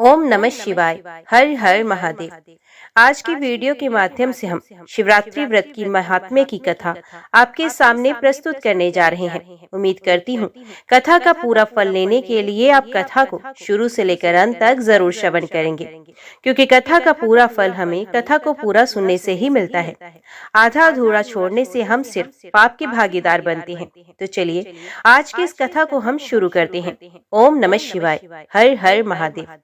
ओम नमः शिवाय। हर हर महादेव। आज की वीडियो के माध्यम से हम शिवरात्रि व्रत की महात्म्य की कथा आपके सामने प्रस्तुत करने जा रहे हैं। उम्मीद करती हूँ कथा का पूरा फल लेने के लिए आप कथा को शुरू से लेकर अंत तक जरूर श्रवण करेंगे, क्योंकि कथा का पूरा फल हमें कथा को पूरा सुनने से ही मिलता है। आधा अधूरा छोड़ने से हम सिर्फ पाप के भागीदार बनते हैं। तो चलिए आज की इस कथा को हम शुरू करते हैं। ओम नमः शिवाय। हर हर महादेव।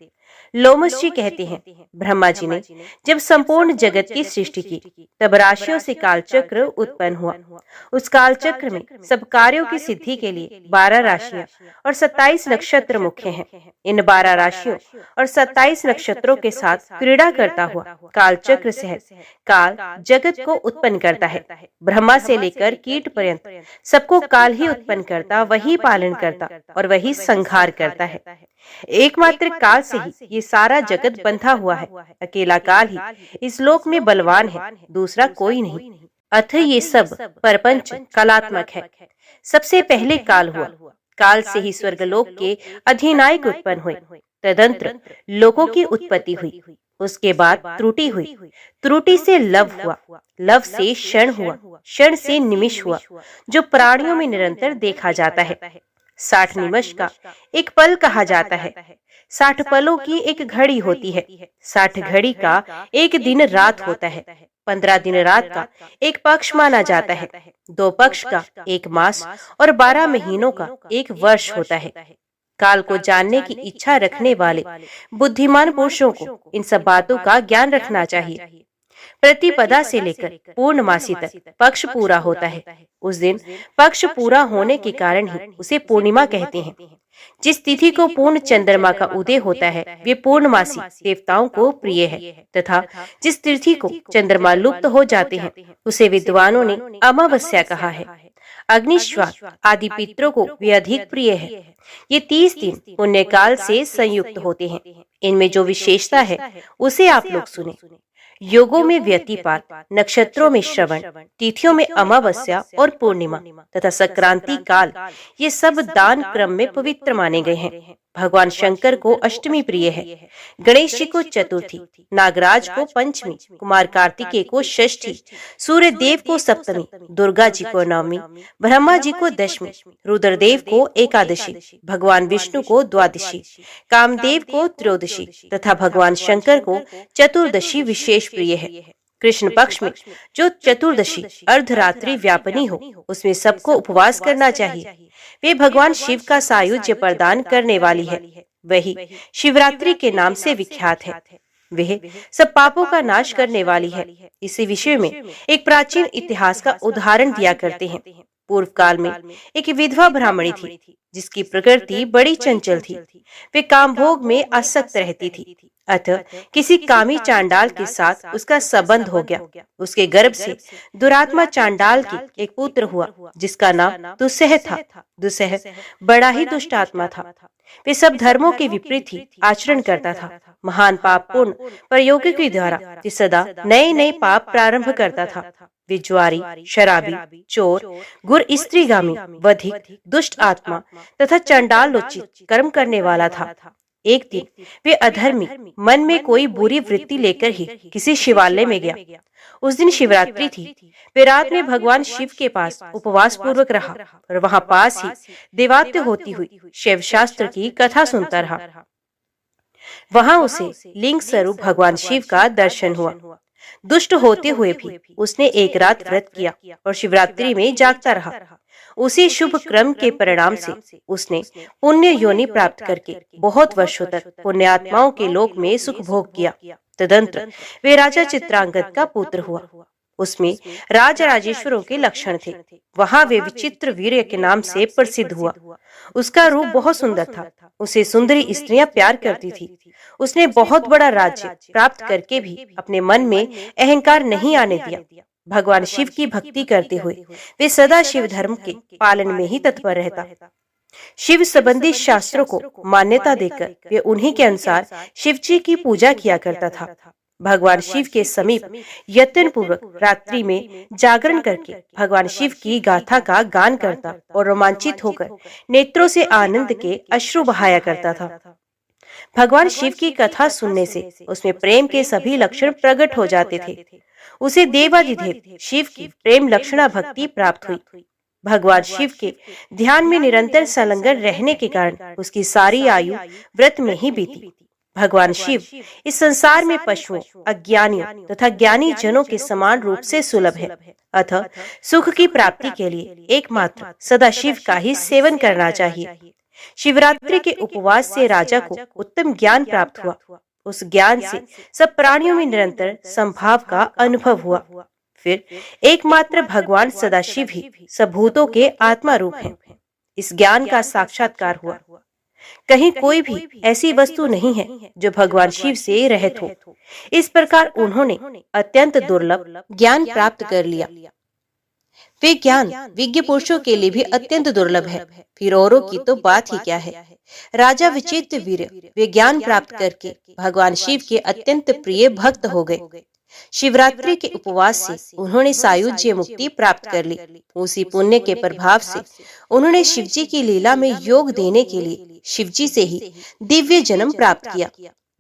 लोमस जी कहते हैं, ब्रह्मा जी ने जब संपूर्ण जगत की सृष्टि की तब राशियों से कालचक्र उत्पन्न हुआ। उस कालचक्र में सब कार्यों की सिद्धि के लिए 12 राशियां और 27 नक्षत्र मुख्य हैं। इन 12 राशियों और 27 नक्षत्रों के साथ क्रीड़ा करता हुआ कालचक्र से काल जगत को उत्पन्न करता है। ब्रह्मा से लेकर कीट पर्यंत सबको काल ही उत्पन्न करता, वही पालन करता और वही संहार करता है। एकमात्र काल से ही ये सारा जगत बंधा हुआ है। अकेला काल ही इस लोक में बलवान है, दूसरा कोई नहीं। अथ ये सब परपंच कलात्मक है। सबसे पहले काल हुआ। काल से ही स्वर्गलोक के अधिनायक उत्पन्न हुए। तदंतर लोकों की उत्पत्ति हुई। उसके बाद त्रुटि हुई। त्रुटि से लव हुआ। लव से क्षण हुआ। क्षण से निमिष हुआ, जो प्राणियों में निरंतर देखा जाता है। 60 निमिष का एक पल कहा जाता है। 60 पलों की एक घड़ी होती है। 60 घड़ी का एक दिन रात होता है। 15 दिन रात का एक पक्ष माना जाता है। 2 पक्ष का एक मास और 12 महीनों का एक वर्ष होता है। काल को जानने की इच्छा रखने वाले बुद्धिमान पुरुषों को इन सब बातों का ज्ञान रखना चाहिए। प्रतिपदा से लेकर पूर्णमासी तक पक्ष पूरा होता है। उस दिन पक्ष पूरा होने के कारण ही उसे पूर्णिमा कहते हैं। जिस तिथि को पूर्ण चंद्रमा का उदय होता है वे पूर्णमासी देवताओं को प्रिय है, तथा जिस तिथि को चंद्रमा लुप्त हो जाते हैं उसे विद्वानों ने अमावस्या कहा है। अग्निश्वास आदि पितरों को वे अधिक प्रिय है। ये 30 दिन पुण्य काल से संयुक्त होते हैं। इनमें जो विशेषता है उसे आप लोग सुने। योगों में व्यतिपात, नक्षत्रों में श्रवण, तिथियों में अमावस्या और पूर्णिमा तथा संक्रांति काल, ये सब दान क्रम में पवित्र माने गए हैं। भगवान शंकर को अष्टमी प्रिय है, गणेश जी को चतुर्थी, नागराज को पंचमी, कुमार कार्तिकेय को षष्ठी, सूर्य देव को सप्तमी, दुर्गा जी को नवमी, ब्रह्मा जी को दशमी, रुद्रदेव को एकादशी, भगवान विष्णु को द्वादशी, कामदेव को त्रयोदशी तथा भगवान शंकर को चतुर्दशी विशेष प्रिय है। कृष्ण पक्ष में जो चतुर्दशी अर्धरात्रि व्यापनी हो उसमें सबको उपवास करना चाहिए। वे भगवान शिव का सायुज्य प्रदान करने वाली है। वही शिवरात्रि के नाम से विख्यात है। वह सब पापों का नाश करने वाली है। इसी विषय में एक प्राचीन इतिहास का उदाहरण दिया करते हैं। पूर्व काल में एक विधवा ब्राह्मणी थी जिसकी प्रकृति बड़ी चंचल थी। वे कामभोग में आसक्त रहती थी। अतः किसी कामी चांडाल के साथ उसका संबंध हो गया। उसके गर्भ से दुरात्मा चांडाल की एक पुत्र हुआ जिसका नाम दुस्सह था। दुस्सह बड़ा ही दुष्ट आत्मा था। वे सब धर्मों के विपरीत ही आचरण करता था। महान पाप पूर्ण प्रयोगों के द्वारा सदा नए नए पाप प्रारंभ करता था। वे ज्वारी, शराबी, चोर, गुर स्त्रीगामी, वधिक, दुष्ट आत्मा तथा चंडालोचित कर्म करने वाला था। एक दिन वे अधर्मी मन में कोई बुरी वृत्ति लेकर ही किसी शिवालय में गया। उस दिन शिवरात्रि थी। वे रात में भगवान शिव के पास उपवास पूर्वक रहा और वहां पास ही देवात्य होती हुई शिव शास्त्र की कथा सुनता रहा। वहां उसे लिंग स्वरूप भगवान शिव का दर्शन हुआ। दुष्ट होते हुए भी उसने एक रात व्रत किया और शिवरात्रि में जागता रहा। उसी शुभ क्रम के परिणाम से उसने पुण्य योनि प्राप्त करके बहुत वर्षों तक पुण्यात्माओं के लोक में सुख भोग किया। तदंतर वे राजा चित्रांगद का पुत्र हुआ। उसमें राज राजेश्वरों के लक्षण थे। वहां वे विचित्र वीर्य के नाम से प्रसिद्ध हुआ। उसका रूप बहुत सुंदर था। उसे सुंदरी स्त्रियां प्यार करती थी। उसने बहुत बड़ा राज्य प्राप्त करके भी अपने मन में अहंकार नहीं आने दिया। भगवान शिव की भक्ति करते हुए वे सदा शिव धर्म के पालन में ही तत्पर रहता। शिव संबंधी शास्त्रों को मान्यता देकर वे उन्हीं के अनुसार शिव जी की पूजा किया करता था। भगवान शिव के समीप यत्न पूर्वक रात्रि में जागरण करके भगवान शिव की गाथा का गान करता और रोमांचित होकर नेत्रों से आनंद के अश्रु बहाया करता था। भगवान शिव की कथा सुनने से उसमें प्रेम के सभी लक्षण प्रकट हो जाते थे। उसे देवाधिदेव शिव की प्रेम लक्षणा भक्ति प्राप्त हुई। भगवान शिव के ध्यान में निरंतर संलग्न रहने के कारण उसकी सारी आयु व्रत में ही बीती। भगवान शिव इस संसार में पशुओं, अज्ञानियों तथा ज्ञानी जनों के समान रूप से सुलभ है। अतः सुख की प्राप्ति के लिए एकमात्र सदा शिव का ही सेवन करना चाहिए। शिवरात्रि के उपवास से राजा को उत्तम ज्ञान प्राप्त हुआ। उस ज्ञान से सब प्राणियों में निरंतर संभाव का अनुभव हुआ। फिर एकमात्र भगवान सदाशिव ही सब भूतों के आत्मा रूप हैं। इस ज्ञान का साक्षात्कार हुआ। कहीं कोई भी ऐसी वस्तु नहीं है जो भगवान शिव से रहित हो। इस प्रकार उन्होंने अत्यंत दुर्लभ ज्ञान प्राप्त कर लिया। वे ज्ञान विज्ञ पुरुषों के लिए भी अत्यंत दुर्लभ है, फिर औरों की तो बात ही क्या है। राजा विचित्र वीर वे ज्ञान प्राप्त करके भगवान शिव के अत्यंत प्रिय भक्त हो गए। शिवरात्रि के उपवास से उन्होंने सायुज्य मुक्ति प्राप्त कर ली। उसी पुण्य के प्रभाव से उन्होंने शिवजी की लीला में योग देने के लिए शिवजी से ही दिव्य जन्म प्राप्त किया।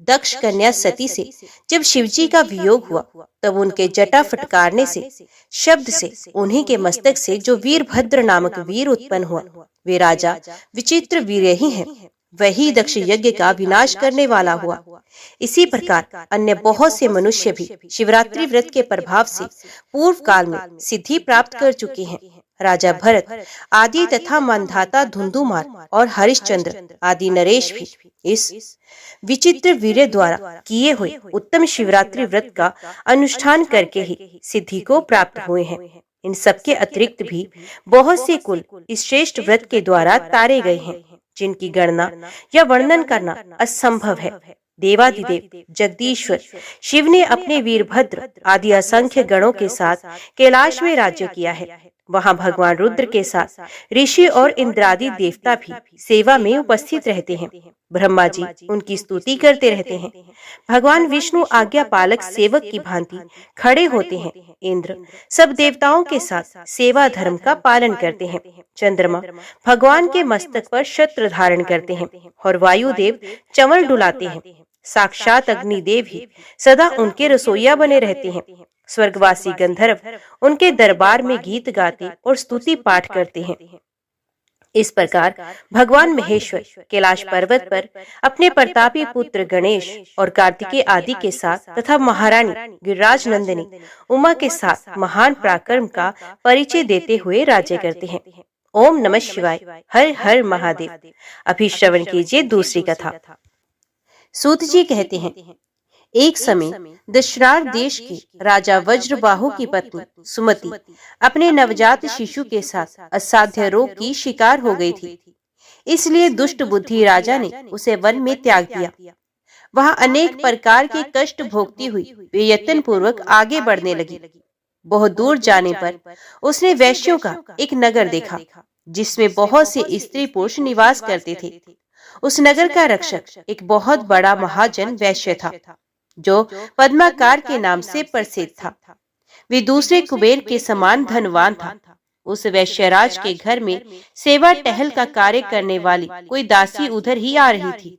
दक्ष कन्या सती से जब शिवजी का वियोग हुआ तब उनके जटा फटकारने से शब्द से उन्हीं के मस्तक से जो वीरभद्र नामक वीर उत्पन्न हुआ, वे राजा विचित्र वीर ही हैं। वही दक्ष यज्ञ का विनाश करने वाला हुआ। इसी प्रकार अन्य बहुत से मनुष्य भी शिवरात्रि व्रत के प्रभाव से पूर्व काल में सिद्धि प्राप्त कर चुके हैं। राजा भरत आदि तथा मंधाता धुंधुमार और हरिश्चंद्र आदि नरेश भी इस विचित्र वीर्य द्वारा किए हुए उत्तम शिवरात्रि व्रत का अनुष्ठान करके ही सिद्धि को प्राप्त हुए हैं। इन सबके अतिरिक्त भी बहुत से कुल इस श्रेष्ठ व्रत के द्वारा तारे गए हैं, जिनकी गणना या वर्णन करना असंभव है। देवाधिदेव जगदीश्वर शिव ने अपने वीरभद्र आदि असंख्य गणों के साथ कैलाश में राज्य किया है। वहाँ भगवान रुद्र के साथ ऋषि और इंद्रादि देवता भी सेवा में उपस्थित रहते हैं। ब्रह्मा जी उनकी स्तुति करते रहते हैं। भगवान विष्णु आज्ञा पालक सेवक की भांति खड़े होते हैं। इंद्र सब देवताओं के साथ सेवा धर्म का पालन करते हैं। चंद्रमा भगवान के मस्तक पर छत्र धारण करते हैं और वायुदेव चंवल डुलाते हैं। साक्षात अग्निदेव ही सदा उनके रसोइया बने रहते हैं। स्वर्गवासी गंधर्व उनके दरबार में गीत गाते और स्तुति पाठ करते हैं। इस प्रकार भगवान महेश्वर कैलाश पर्वत पर अपने प्रतापी पुत्र गणेश और कार्तिकेय आदि के साथ तथा महारानी गिरिराज नंदिनी उमा के साथ महान पराक्रम का परिचय देते हुए राज्य करते हैं। ओम नमः शिवाय। हर हर महादेव। अभी श्रवण कीजिए दूसरी कथा। सूत जी कहते हैं, एक समय दशरार देश के राजा वज्रबाहु की पत्नी सुमति अपने नवजात शिशु के साथ असाध्य रोग की शिकार हो गई थी। इसलिए दुष्ट बुद्धि राजा ने उसे वन में त्याग दिया। वहां अनेक प्रकार के कष्ट भोगती हुई वे यत्न पूर्वक आगे बढ़ने लगी। बहुत दूर जाने पर उसने वैश्यों का एक नगर देखा, जिसमें बहुत से स्त्री पुरुष निवास करते थे। उस नगर का रक्षक एक बहुत बड़ा महाजन वैश्य था, जो पद्माकार के नाम से प्रसिद्ध था। वे दूसरे कुबेर के समान धनवान था। उस वैश्यराज के घर में सेवा टहल का कार्य करने वाली कोई दासी उधर ही आ रही थी।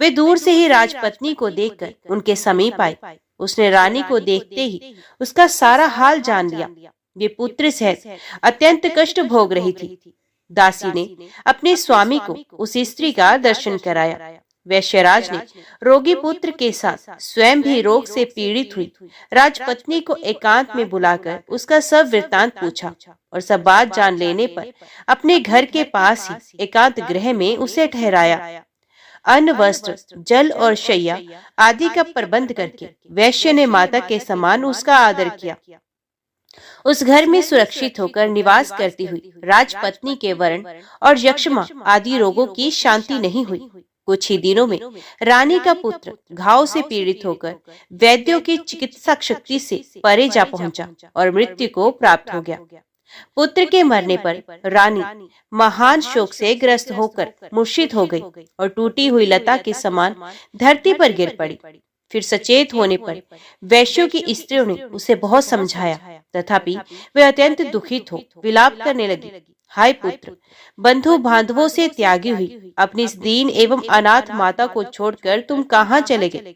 वे दूर से ही राजपत्नी को देखकर उनके समीप आई। उसने रानी को देखते ही उसका सारा हाल जान लिया। वे पुत्र सहित अत्यंत कष्ट भोग रही थी। दासी ने अपने स्वामी को उस स्त्री का दर्शन कराया। वैश्यराज ने रोगी पुत्र के साथ स्वयं भी रोग से पीड़ित हुई राजपत्नी को एकांत में बुलाकर उसका सब वृत्तांत पूछा और सब बात जान लेने पर अपने घर के पास ही एकांत गृह में उसे ठहराया। अन्न, वस्त्र, जल और शैया आदि का प्रबंध करके वैश्य ने माता के समान उसका आदर किया। उस घर में सुरक्षित होकर निवास करती हुई राजपत्नी के वर्ण और यक्ष्मा आदि रोगों की शांति नहीं हुई। कुछ ही दिनों में रानी का पुत्र घाव से पीड़ित होकर वैद्यों की चिकित्सा शक्ति से परे जा पहुंचा और मृत्यु को प्राप्त हो गया। पुत्र के मरने पर रानी महान शोक से ग्रस्त होकर मूर्छित हो गई और टूटी हुई लता के समान धरती पर गिर पड़ी। फिर सचेत होने पर वैश्यों की स्त्रियों ने उसे बहुत समझाया, तथापि वे अत्यंत दुखित हो विलाप करने लगी। हाय पुत्र, बंधु बांधवों से त्यागी हुई अपनी इस दीन एवं अनाथ माता को छोड़कर तुम कहाँ चले गए?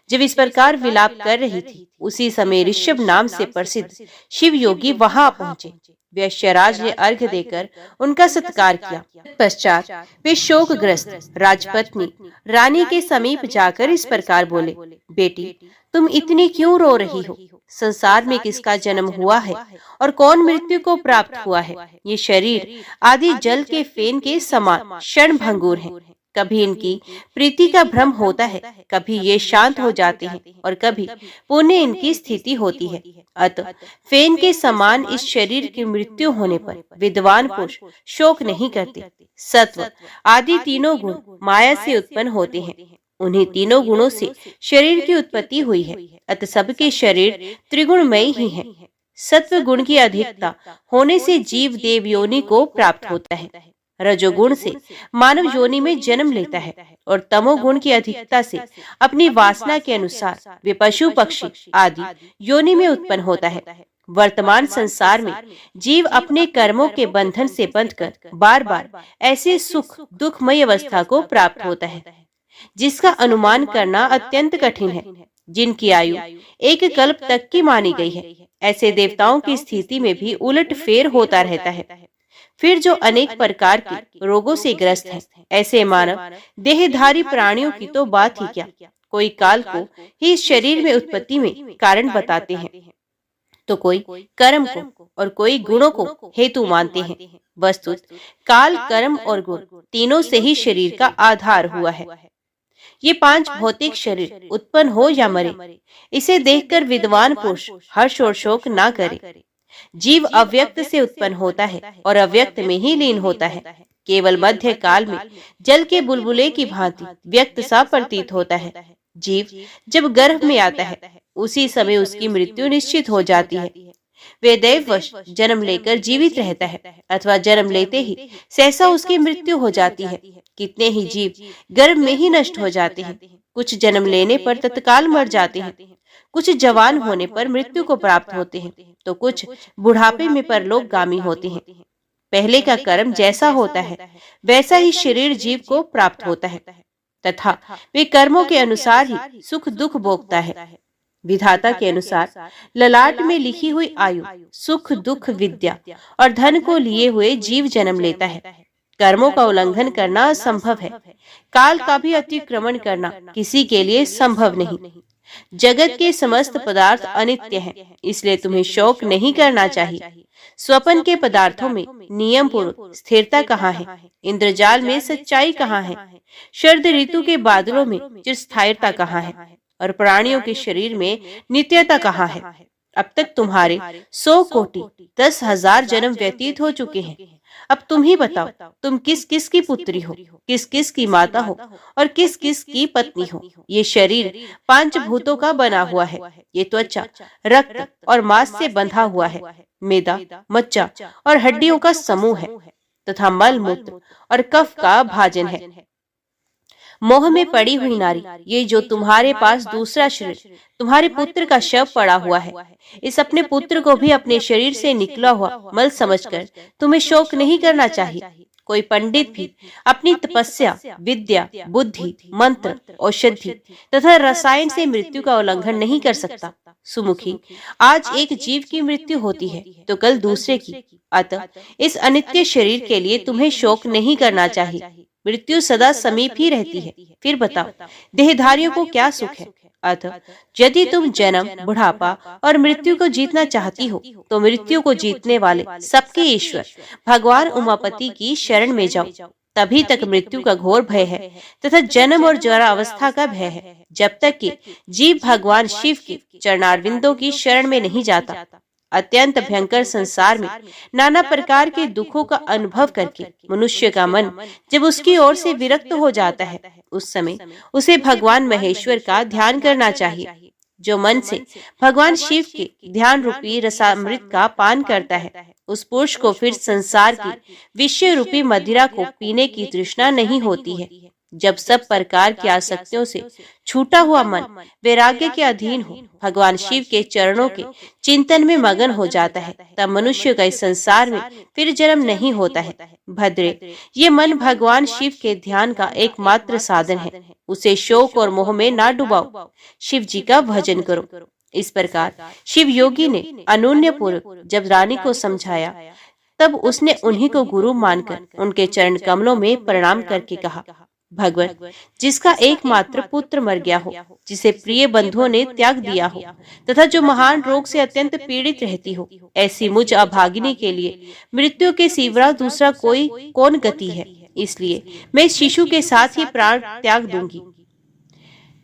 जब इस प्रकार विलाप कर रही थी, उसी समय ऋषभ नाम से प्रसिद्ध शिव योगी वहां पहुंचे। वैश्यराज ने अर्घ्य देकर उनका सत्कार किया। पश्चात वे शोकग्रस्त राजपत्नी रानी के समीप जाकर इस प्रकार बोले, बेटी, तुम इतनी क्यों रो रही हो? संसार में किसका जन्म हुआ है और कौन मृत्यु को प्राप्त हुआ है? ये शरीर आदि जल के फेन के समान क्षण भंगुर है। कभी इनकी प्रीति का भ्रम होता है, कभी ये शांत हो जाते हैं और कभी पुनः इनकी स्थिति होती है। अतः फेन के समान इस शरीर की मृत्यु होने पर विद्वान पुरुष शोक नहीं करते। सत्व आदि तीनों गुण माया से उत्पन्न होते हैं। उन्हीं तीनों गुणों से शरीर की उत्पत्ति हुई है। अतः सबके शरीर त्रिगुणमय ही हैं। सत्व गुण की अधिकता होने से जीव देव योनि को प्राप्त होता है। रजोगुण से मानव योनि में जन्म लेता है और तमोगुण की अधिकता से अपनी वासना के अनुसार वे पशु पक्षी आदि योनि में उत्पन्न होता है। वर्तमान संसार में जीव अपने कर्मों के बंधन से बंधकर बार बार ऐसे सुख दुखमय अवस्था को प्राप्त होता है जिसका अनुमान करना अत्यंत कठिन है। जिनकी आयु एक कल्प तक की मानी गई है, ऐसे देवताओं की स्थिति में भी उलट फेर होता रहता है। फिर जो अनेक प्रकार के रोगों से ग्रस्त हैं, ऐसे मानव देहधारी प्राणियों की तो बात ही क्या, कोई काल को ही शरीर में उत्पत्ति में कारण बताते हैं, तो कोई कर्म को और कोई गुणों को हेतु मानते हैं। वस्तुत काल, कर्म और गुण तीनों से ही शरीर का आधार हुआ है। ये पांच भौतिक शरीर उत्पन्न हो या मरे, इसे देखकर विद्वान पुरुष हर्ष और शोक ना करे। जीव अव्यक्त से उत्पन्न होता है और अव्यक्त में ही लीन होता है। केवल मध्य काल में जल के बुलबुले की भांति व्यक्त सा प्रतीत होता है। जीव जब गर्भ में आता है, उसी समय उसकी मृत्यु निश्चित हो जाती है। वे दैववश जन्म लेकर जीवित रहता है अथवा जन्म लेते ही सहसा उसकी मृत्यु हो जाती है। कितने ही जीव गर्भ में ही नष्ट हो जाते हैं। कुछ जन्म लेने पर तत्काल मर जाते हैं, कुछ जवान होने पर मृत्यु को प्राप्त होते हैं, तो कुछ बुढ़ापे में परलोकगामी होते हैं। पहले का कर्म जैसा होता है वैसा ही शरीर जीव को प्राप्त होता है तथा वे कर्मों के अनुसार ही सुख दुख भोगता है। विधाता के अनुसार ललाट में लिखी हुई आयु, सुख दुख, विद्या और धन को लिए हुए जीव जन्म लेता है। कर्मों का उल्लंघन करना असंभव है। काल का भी अतिक्रमण करना किसी के लिए संभव नहीं। जगत के समस्त पदार्थ अनित्य हैं, इसलिए तुम्हें शोक नहीं करना चाहिए। स्वप्न के पदार्थों में नियम पूर्वक स्थिरता कहाँ है? इंद्रजाल में सच्चाई कहाँ है? शरद ऋतु के बादलों में चिरस्थायिता कहाँ है? और प्राणियों के शरीर में नित्यता कहाँ है? अब तक तुम्हारे 100 कोटि 10,000 जन्म व्यतीत हो चुके हैं। अब तुम ही बताओ, तुम किस किस की पुत्री हो, किस किस की माता हो और किस किस की पत्नी हो। ये शरीर 5 भूतों का बना हुआ है। ये त्वचा, रक्त और मांस से बंधा हुआ है। मेदा, मज्जा और हड्डियों का समूह है तथा मल मूत्र और कफ का भाजन है। मोह में पड़ी हुई नारी, ये जो तुम्हारे पास दूसरा शरीर तुम्हारे पुत्र का शव पड़ा हुआ है, इस अपने पुत्र को भी अपने शरीर से निकला हुआ मल समझकर तुम्हें शोक नहीं करना चाहिए। कोई पंडित भी अपनी तपस्या, विद्या, बुद्धि, मंत्र, औषधि तथा रसायन से मृत्यु का उल्लंघन नहीं कर सकता। सुमुखी, आज एक जीव की मृत्यु होती है तो कल दूसरे की। अतः इस अनित्य शरीर के लिए तुम्हें शोक नहीं करना चाहिए। मृत्यु सदा समीप ही रहती है। फिर बताओ, देहधारियों को क्या सुख है? अतः यदि तुम जन्म, बुढ़ापा और मृत्यु को जीतना चाहती हो तो मृत्यु को जीतने वाले सबके ईश्वर भगवान उमापति की शरण में जाओ। तभी तक मृत्यु का घोर भय है तथा जन्म और जरा अवस्था का भय है, जब तक कि जीव भगवान शिव के चरणारविंदों की शरण में नहीं जाता। अत्यंत भयंकर संसार में नाना प्रकार के दुखों का अनुभव करके मनुष्य का मन जब उसकी ओर से विरक्त हो जाता है, उस समय उसे भगवान महेश्वर का ध्यान करना चाहिए। जो मन से भगवान शिव के ध्यान रूपी रसामृत का पान करता है, उस पुरुष को फिर संसार की विषय रूपी मदिरा को पीने की तृष्णा नहीं होती है। जब सब प्रकार की आसक्तियों से छूटा हुआ मन वैराग्य के अधीन हो, भगवान शिव के चरणों के चिंतन में मगन हो जाता है, तब मनुष्य का इस संसार में फिर जन्म नहीं होता है। भद्रे, ये मन भगवान शिव के ध्यान का एकमात्र साधन है। उसे शोक और मोह में ना डुबाओ, शिव जी का भजन करो। इस प्रकार शिव योगी ने अनून्य पूर्वक जब रानी को समझाया, तब उसने उन्हीं को गुरु मानकर उनके चरण कमलों में प्रणाम करके कहा, भगवत, जिसका एकमात्र पुत्र मर गया हो, जिसे प्रिय बंधुओं ने त्याग दिया हो तथा जो महान रोग से अत्यंत पीड़ित रहती हो, ऐसी मुझ अभागिनी के लिए मृत्यु के सिवा दूसरा कोई कौन गति है। इसलिए मैं इस शिशु के साथ ही प्राण त्याग दूंगी।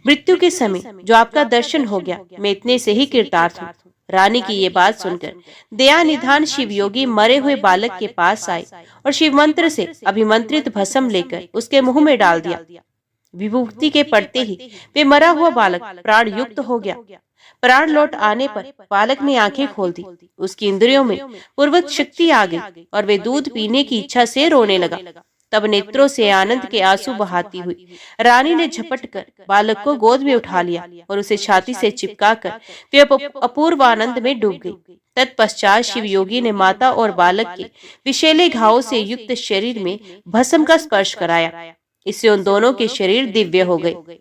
मृत्यु के समय जो आपका दर्शन हो गया, मैं इतने से ही कृतार्थ हूँ। रानी की ये बात सुनकर दया निधान शिव योगी मरे हुए बालक के पास आए और शिव मंत्र से अभिमंत्रित भस्म लेकर उसके मुंह में डाल दिया। विभूति के पड़ते ही वे मरा हुआ बालक प्राण युक्त हो गया। प्राण लौट आने पर बालक ने आंखें खोल दी। उसकी इंद्रियों में पूर्वत शक्ति आ गई और वे दूध पीने की इच्छा से रोने लगा। तब नेत्रों से आनंद के आंसू बहाती हुई रानी ने झपट कर बालक को गोद में उठा लिया और उसे छाती से चिपकाकर वे अपूर्व आनंद में डूब गई। तत्पश्चात शिव योगी ने माता और बालक के विषैले घावों से युक्त शरीर में भस्म का स्पर्श कराया। इससे उन दोनों के शरीर दिव्य हो गए।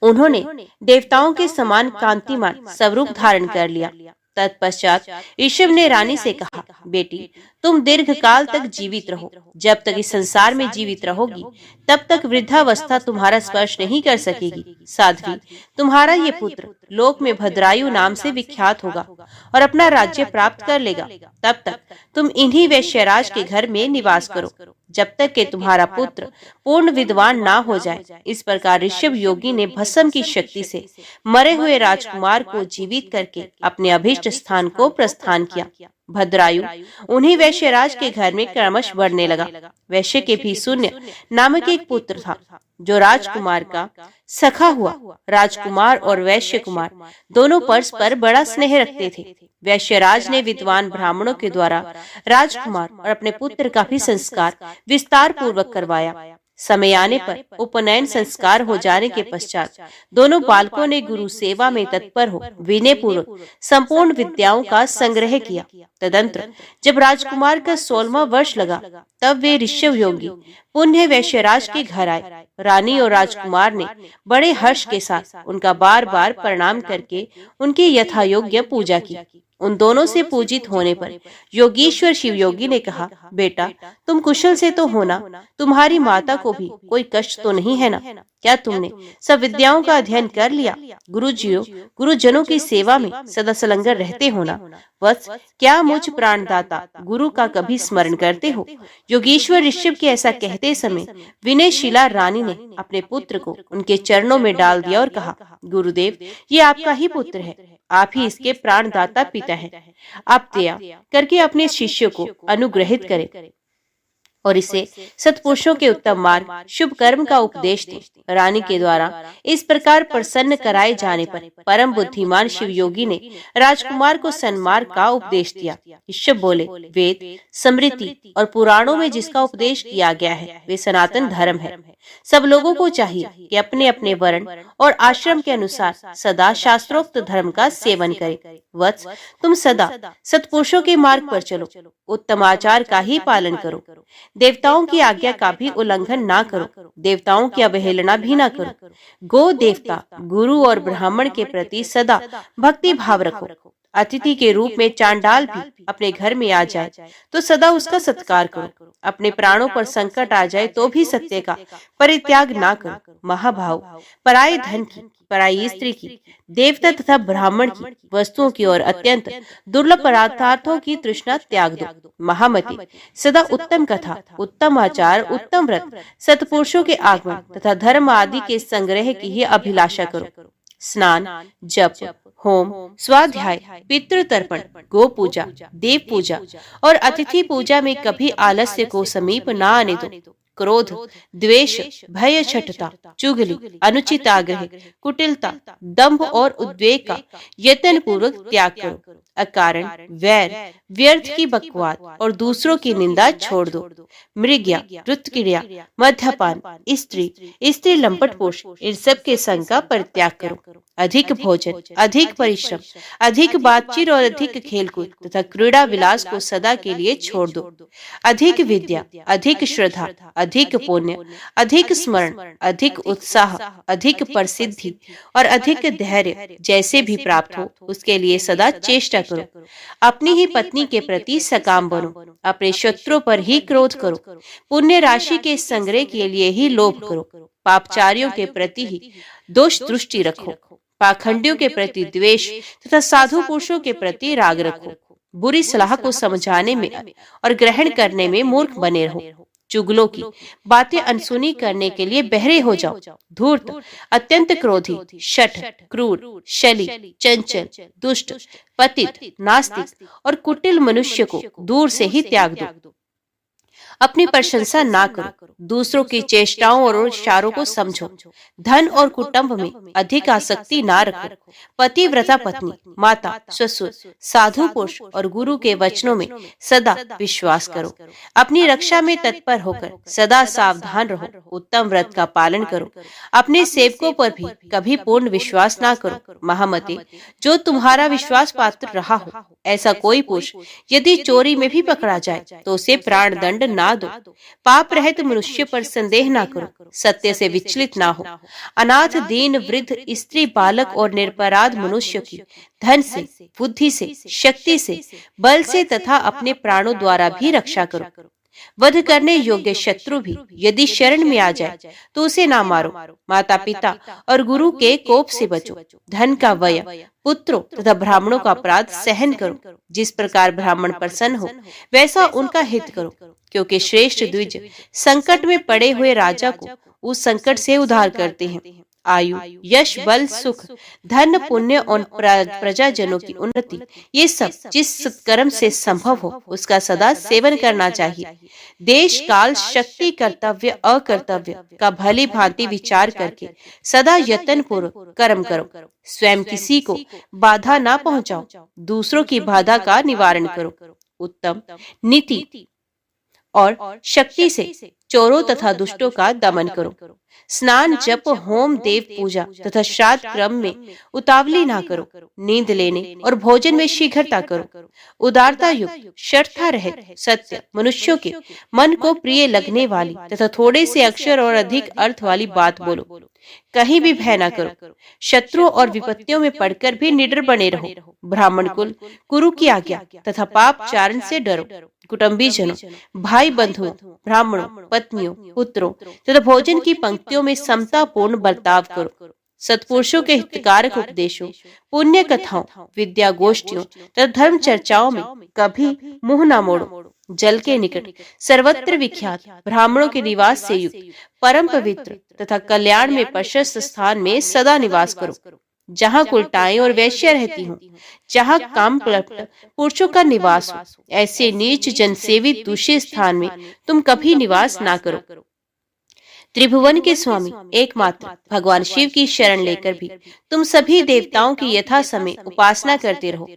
उन्होंने देवताओं के समान कांतिमान स्वरूप धारण कर लिया। तत्पश्चात ईश्वर ने रानी से कहा, बेटी, तुम दीर्घ काल तक जीवित रहो। जब तक इस संसार में जीवित रहोगी, तब तक वृद्धावस्था तुम्हारा स्पर्श नहीं कर सकेगी। साध्वी, तुम्हारा ये पुत्र लोक में भद्रायु नाम से विख्यात होगा और अपना राज्य प्राप्त कर लेगा। तब तक तुम इन्हीं वैश्यराज के घर में निवास करो, जब तक कि तुम्हारा पुत्र पूर्ण विद्वान ना हो जाए। इस प्रकार ऋषभ योगी ने भस्म की शक्ति से मरे हुए राजकुमार को जीवित करके अपने अभीष्ट स्थान को प्रस्थान किया। भद्रायु उन्हीं वैश्यराज के घर में क्रमश बढ़ने लगा। वैश्य के भी शून्य नामक एक पुत्र था, जो राजकुमार का सखा हुआ। राजकुमार और वैश्य कुमार दोनों परस्पर बड़ा स्नेह रखते थे। वैश्यराज ने विद्वान ब्राह्मणों के द्वारा राजकुमार और अपने पुत्र का भी संस्कार विस्तार पूर्वक करवाया। समय आने पर उपनयन संस्कार हो जाने के पश्चात दोनों बालकों ने गुरु सेवा में तत्पर हो विनय पूर्वक संपूर्ण विद्याओं का संग्रह किया। तदंतर जब राजकुमार का 16वां वर्ष लगा, तब वे ऋषभ योगी पुण्य वैश्यराज के घर आए। रानी और राजकुमार ने बड़े हर्ष के साथ उनका बार बार प्रणाम करके उनकी यथायोग्य पूजा की। उन दोनों से पूजित होने पर योगीश्वर शिव योगी ने कहा, बेटा, तुम कुशल से तो होना, तुम्हारी माता को भी कोई कष्ट तो नहीं है ना? क्या तुमने सब विद्याओं का अध्ययन कर लिया? गुरुजनों की सेवा में सदा संलग्न रहते हो ना? वत्स, क्या मुझ प्राणदाता गुरु का कभी स्मरण करते हो? योगीश्वर ऋषभ के ऐसा कहते समय विनयशीला रानी ने अपने पुत्र को उनके चरणों में डाल दिया और कहा, गुरुदेव, ये आपका ही पुत्र है, आप ही इसके प्राणदाता पिता हैं। आप दया करके अपने शिष्य को अनुग्रहित करें और इसे सत्पुरुषों के उत्तम मार्ग शुभ कर्म का उपदेश दे। रानी के द्वारा इस प्रकार प्रसन्न कराए जाने पर परम बुद्धिमान शिव योगी ने राजकुमार को सन्मार्ग का उपदेश दिया। ऋषभ बोले, वेद, स्मृति और पुराणों में जिसका उपदेश किया गया है वे सनातन धर्म है। सब लोगों को चाहिए कि अपने अपने वर्ण और आश्रम के अनुसार सदा शास्त्रोक्त धर्म का सेवन करें। वत्स, तुम सदा सत्पुरुषों के मार्ग पर चलो, उत्तम आचार का ही पालन करो, देवताओं की आज्ञा का भी उल्लंघन ना करो, देवताओं की अवहेलना भी ना करो। गो देवता, गुरु और ब्राह्मण के प्रति सदा भक्ति भाव रखो। अतिथि के रूप में चांडाल भी अपने घर में आ जाए तो सदा उसका सत्कार करो। अपने प्राणों पर संकट आ जाए तो भी सत्य का परित्याग ना करो। महाभाव, पराये धन की, पराई स्त्री की, देवता तथा ब्राह्मण की वस्तुओं की और अत्यंत दुर्लभ पदार्थों की तृष्णा त्याग दो। महामती, सदा उत्तम कथा, उत्तम आचार, उत्तम व्रत, सत्पुरुषों के आगमन तथा धर्म आदि के संग्रह की ही अभिलाषा करो। स्नान, जप, होम, स्वाध्याय, पितृ तर्पण, गो पूजा, देव पूजा और अतिथि पूजा में कभी आलस्य को समीप न आने दो। क्रोध, द्वेष, भय, छठता, चुगली, अनुचित आग्रह, कुटिलता, दंभ और उद्वेग का यत्न पूर्वक त्याग करो। अकारण वैर, व्यर्थ की बकवाद और दूसरों की निंदा छोड़ दो। मृग्या, रुतक्रिया, मद्यपान, स्त्री लंपटपोष, इन सब के संग का परित्याग करो। अधिक भोजन, अधिक परिश्रम, अधिक बातचीत और अधिक खेलकूद तथा क्रीड़ा विलास को सदा के लिए छोड़ दो। अधिक विद्या, अधिक श्रद्धा, अधिक पुण्य, अधिक स्मरण, अधिक उत्साह, अधिक प्रसिद्धि और अधिक धैर्य जैसे भी प्राप्त हो उसके लिए सदा चेष्टा करो। अपनी ही पत्नी के प्रति सकाम बनो, अपने शत्रुओं पर ही क्रोध करो, पुण्य राशि के संग्रह के लिए ही लोभ करो, पापचारियों के प्रति ही दोष दृष्टि रखो, पाखंडियों के प्रति द्वेष तथा साधु पुरुषों के प्रति राग रखो, बुरी सलाह को समझाने में और ग्रहण करने में मूर्ख बने रहो, चुगलों की बातें अनसुनी करने के लिए बहरे हो जाओ, धूर्त, अत्यंत क्रोधी, शठ, क्रूर, शली, चंचल, दुष्ट, पतित, नास्तिक और कुटिल मनुष्य को दूर से ही त्याग दो। अपनी प्रशंसा ना करो, दूसरों की चेष्टाओं और इशारों को समझो, धन और कुटुंब में अधिक आसक्ति ना रखो, पतिव्रता पत्नी, माता, ससुर, साधु पुरुष और गुरु के वचनों में सदा विश्वास करो। अपनी रक्षा में तत्पर होकर सदा सावधान रहो, उत्तम व्रत का पालन करो, अपने सेवकों पर भी कभी पूर्ण विश्वास ना करो। महामते, जो तुम्हारा विश्वास पात्र रहा हो ऐसा कोई पुरुष यदि चोरी में भी पकड़ा जाए तो उसे प्राण दंड ना दो। पाप रहित मनुष्य पर संदेह ना करो, सत्य से विचलित ना हो। अनाथ, दीन, वृद्ध, स्त्री, बालक और निरपराध मनुष्य की धन से, बुद्धि से, शक्ति से, बल से तथा अपने प्राणों द्वारा भी रक्षा करो। वध करने योग्य शत्रु भी यदि शरण में आ जाए तो उसे ना मारो। माता पिता और गुरु के कोप से बचो। धन का व्यय, पुत्रों तथा ब्राह्मणों का अपराध सहन करो। जिस प्रकार ब्राह्मण प्रसन्न हो वैसा उनका हित करो, क्योंकि श्रेष्ठ द्विज संकट में पड़े हुए राजा को उस संकट से उद्धार करते हैं। आयु, यश, बल, सुख, धन, पुण्य और प्रजाजनों की उन्नति, ये सब जिस सत्कर्म से संभव हो उसका सदा सेवन करना चाहिए। देश, काल, शक्ति, कर्तव्य, अकर्तव्य का भली भांति विचार करके सदा यत्न पूर्वक कर्म करो। स्वयं किसी को बाधा ना पहुंचाओ, दूसरों की बाधा का निवारण करो। उत्तम नीति और शक्ति से चोरों तथा दुष्टों का दमन करो। स्नान, जप, होम, देव पूजा तथा श्राद्ध क्रम में उतावली ना करो। नींद लेने और भोजन में शीघ्रता करो। उदारता युक्त, शर्ता रहित, सत्य, मनुष्यों के मन को प्रिय लगने वाली तथा थोड़े से अक्षर और अधिक अर्थ वाली बात बोलो। कहीं भी भय ना करो। शत्रुओं और विपत्तियों में पड़कर भी निडर बने रहो। ब्राह्मण कुल, गुरु की आज्ञा तथा पाप चारण से डरो। कुटुंबी जनों, भाई बंधुओं, ब्राह्मणों, पत्नियों, पुत्रों तथा भोजन की पंक्तियों में समता पूर्ण बर्ताव करो। सत्पुरुषों के हितकारक उपदेशों, पुण्य कथाओं, विद्या गोष्ठियों तथा धर्म चर्चाओं में कभी मुंह न मोड़ो। जल के निकट सर्वत्र विख्यात ब्राह्मणों के निवास से युक्त परम पवित्र तथा कल्याण में प्रशस्त स्थान में सदा निवास करो। जहाँ कुलटाएं और वैश्य रहती हूँ, जहाँ काम पुरुषों का निवास हो, ऐसे नीच जनसेवित दूषित स्थान में तुम कभी निवास ना करो। त्रिभुवन के स्वामी एकमात्र भगवान शिव की शरण लेकर भी तुम सभी देवताओं की यथा समय उपासना करते रहो